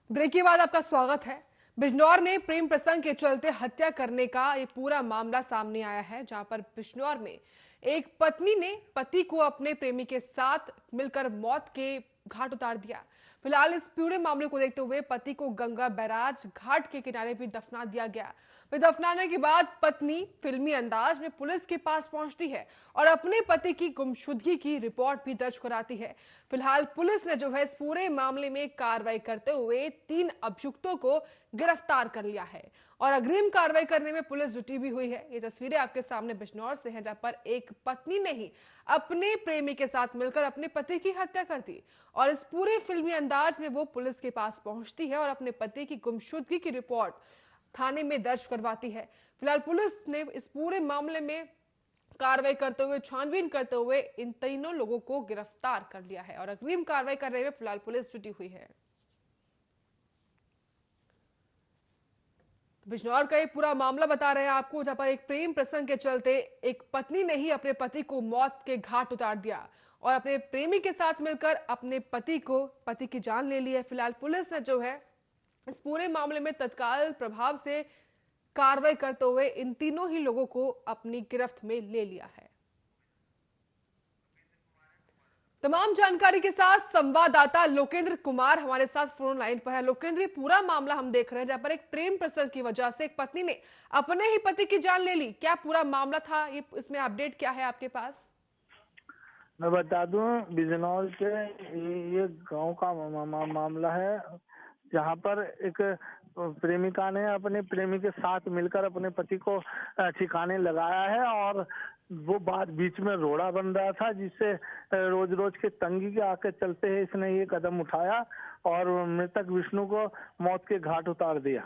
Break के बाद आपका स्वागत है। बिजनौर में प्रेम प्रसंग के चलते हत्या करने का ये पूरा मामला सामने आया है, जहां पर बिजनौर में एक पत्नी ने पति को अपने प्रेमी के साथ मिलकर मौत के घाट उतार दिया। फिलहाल इस पूरे मामले को देखते हुए पति को गंगा बैराज घाट के किनारे भी दफना दिया गया। फिर दफनाने के बाद पत्नी फिल्मी अंदाज में पुलिस के पास पहुंचती है और अपने पति की गुमशुदगी की रिपोर्ट भी दर्ज कराती है। फिलहाल पुलिस ने जो है इस पूरे मामले में कार्रवाई करते हुए 3 अभियुक्तों को गिरफ्तार कर लिया है और अग्रिम कार्रवाई करने में पुलिस जुटी भी हुई है। ये तस्वीरें आपके सामने बिजनौर से हैं, जहां पर एक पत्नी ने ही अपने प्रेमी के साथ मिलकर अपने पति की हत्या कर दी और इस पूरे फिल्मी अंदाज में वो पुलिस के पास पहुंचती है और अपने पति की गुमशुदगी की रिपोर्ट थाने में दर्ज करवाती है। फिलहाल पुलिस ने इस पूरे मामले में कार्रवाई करते हुए, छानबीन करते हुए इन तीनों लोगों को गिरफ्तार कर लिया है और अग्रिम कार्रवाई करने में फिलहाल पुलिस जुटी हुई है। बिजनौर का ये पूरा मामला बता रहे हैं आपको, जहां पर एक प्रेम प्रसंग के चलते एक पत्नी ने ही अपने पति को मौत के घाट उतार दिया और अपने प्रेमी के साथ मिलकर अपने पति की जान ले ली है। फिलहाल पुलिस ने जो है इस पूरे मामले में तत्काल प्रभाव से कार्रवाई करते हुए इन तीनों ही लोगों को अपनी गिरफ्त में ले लिया है। तमाम जानकारी के साथ संवाददाता लोकेंद्र कुमार हमारे साथ फोन लाइन पर है। लोकेंद्र, पूरा मामला हम देख रहे हैं जहां पर एक प्रेम प्रसंग की वजह से एक पत्नी ने अपने ही पति की जान ले ली। क्या पूरा मामला था, ये इसमें अपडेट क्या है आपके पास? मैं बता दूं, बिजनौर के ये गांव का मामला है, जहां पर एक प्रेमिका ने अपने प्रेमी के साथ मिलकर अपने पति को ठिकाने लगाया है और वो बात बीच में रोड़ा बन रहा था, जिससे रोज रोज के तंगी के आके चलते हैं इसने ये कदम उठाया और मृतक विष्णु को मौत के घाट उतार दिया।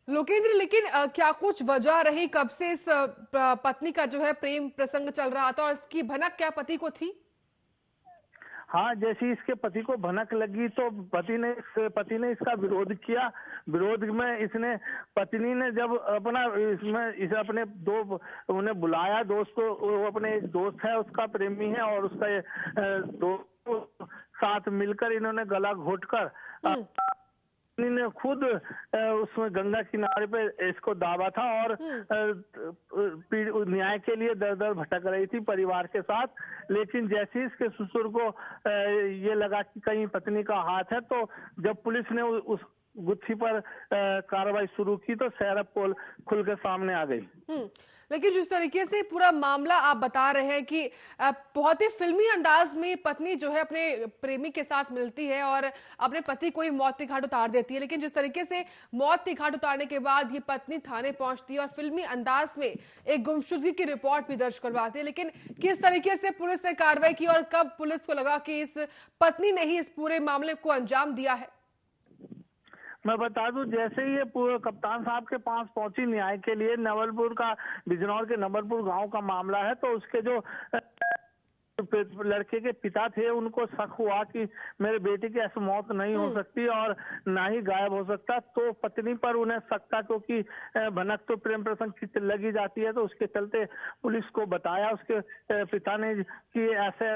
लोकेंद्र, लेकिन क्या कुछ वजह रही, कब से इस पत्नी का जो है प्रेम प्रसंग चल रहा था और इसकी भनक क्या पति को थी? हाँ, जैसे इसके पति को भनक लगी तो पति ने इसका विरोध किया। विरोध में इसने पत्नी ने जब इसे अपने उन्हें बुलाया, दोस्त को, वो अपने एक दोस्त है, उसका प्रेमी है और उसका दोस्त साथ मिलकर इन्होंने गला घोटकर ने खुद उसमें गंगा किनारे पे इसको दाबा था और न्याय के लिए दर दर भटक रही थी परिवार के साथ। लेकिन जैसे ही इसके ससुर को ये लगा कि कहीं पत्नी का हाथ है, तो जब पुलिस ने उस गुत्थी पर कार्रवाई शुरू की तो सेहरा पोल खुल के सामने आ गई। लेकिन जिस तरीके से पूरा मामला आप बता रहे हैं कि बहुत ही फिल्मी अंदाज में पत्नी जो है अपने प्रेमी के साथ मिलती है और अपने पति को ही मौत के घाट उतार देती है, लेकिन जिस तरीके से मौत के घाट उतारने के बाद ये पत्नी थाने पहुंचती है और फिल्मी अंदाज में एक गुमशुदगी की रिपोर्ट भी दर्ज करवाती है, लेकिन किस तरीके से पुलिस ने कार्रवाई की और कब पुलिस को लगा कि इस पत्नी ने ही इस पूरे मामले को अंजाम दिया है? मैं बता दूं, जैसे ही ये कप्तान साहब के पास पहुंची न्याय के लिए, बिजनौर के नवलपुर गांव का मामला है, तो उसके जो लड़के के पिता थे उनको शक हुआ कि मेरे बेटे की ऐसी मौत नहीं हो सकती और ना ही गायब हो सकता। तो पत्नी पर उन्हें शक था, क्योंकि भनक तो प्रेम प्रसंग की लगी जाती है, तो उसके चलते पुलिस को बताया उसके पिता ने कि ऐसे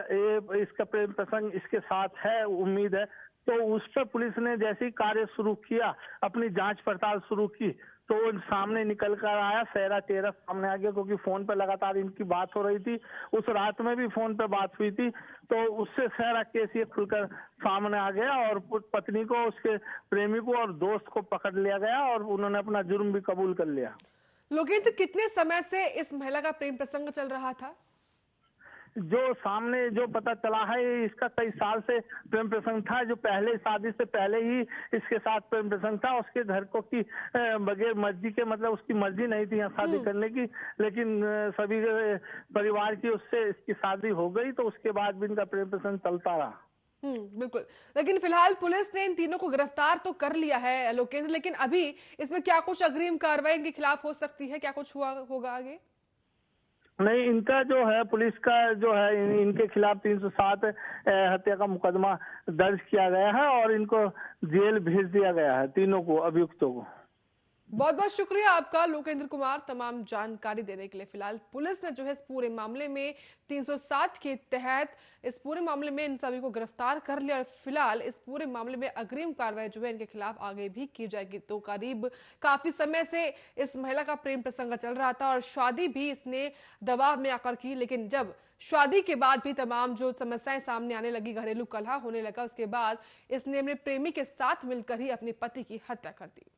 इसका प्रेम प्रसंग इसके साथ है, उम्मीद है। तो उस पर पुलिस ने जैसे ही कार्य शुरू किया, अपनी जांच पड़ताल शुरू की, तो वो सामने निकल कर आया, सेहरा चेहरा सामने आ गया, क्योंकि फोन पे लगातार इनकी बात हो रही थी। उस रात में भी फोन पे बात हुई थी, तो उससे सेहरा केस ये खुलकर सामने आ गया और पत्नी को, उसके प्रेमी को और दोस्त को पकड़ लिया गया और उन्होंने अपना जुर्म भी कबूल कर लिया। लोकेंद्र, कितने समय से इस महिला का प्रेम प्रसंग चल रहा था? जो पता चला है, इसका कई साल से प्रेम प्रसंग था। जो पहले शादी से पहले ही इसके साथ प्रेम प्रसंग था। उसके घर को की बगैर मर्जी के, मतलब उसकी मर्जी नहीं थी यहाँ शादी करने की, लेकिन सभी परिवार की उससे इसकी शादी हो गई, तो उसके बाद भी इनका प्रेम प्रसंग चलता रहा। बिल्कुल। लेकिन फिलहाल पुलिस ने इन तीनों को गिरफ्तार तो कर लिया है लोकेंद्र, लेकिन अभी इसमें क्या कुछ अग्रिम कार्रवाई इनके खिलाफ हो सकती है? क्या कुछ होगा आगे? नहीं, इनका जो है, पुलिस का जो है, इनके खिलाफ 307 हत्या का मुकदमा दर्ज किया गया है और इनको जेल भेज दिया गया है, तीनों को, अभियुक्तों को। बहुत बहुत शुक्रिया आपका लोकेंद्र कुमार तमाम जानकारी देने के लिए। फिलहाल पुलिस ने जो है इस पूरे मामले में 307 के तहत इस पूरे मामले में इन सभी को गिरफ्तार कर लिया और फिलहाल इस पूरे मामले में अग्रिम कार्रवाई जो है इनके खिलाफ आगे भी की जाएगी। तो करीब काफी समय से इस महिला का प्रेम प्रसंग चल रहा था और शादी भी इसने दबाव में आकर की, लेकिन जब शादी के बाद भी तमाम जो समस्याएं सामने आने लगी, घरेलू कलह होने लगा, उसके बाद इसने अपने प्रेमी के साथ मिलकर ही अपने पति की हत्या कर दी।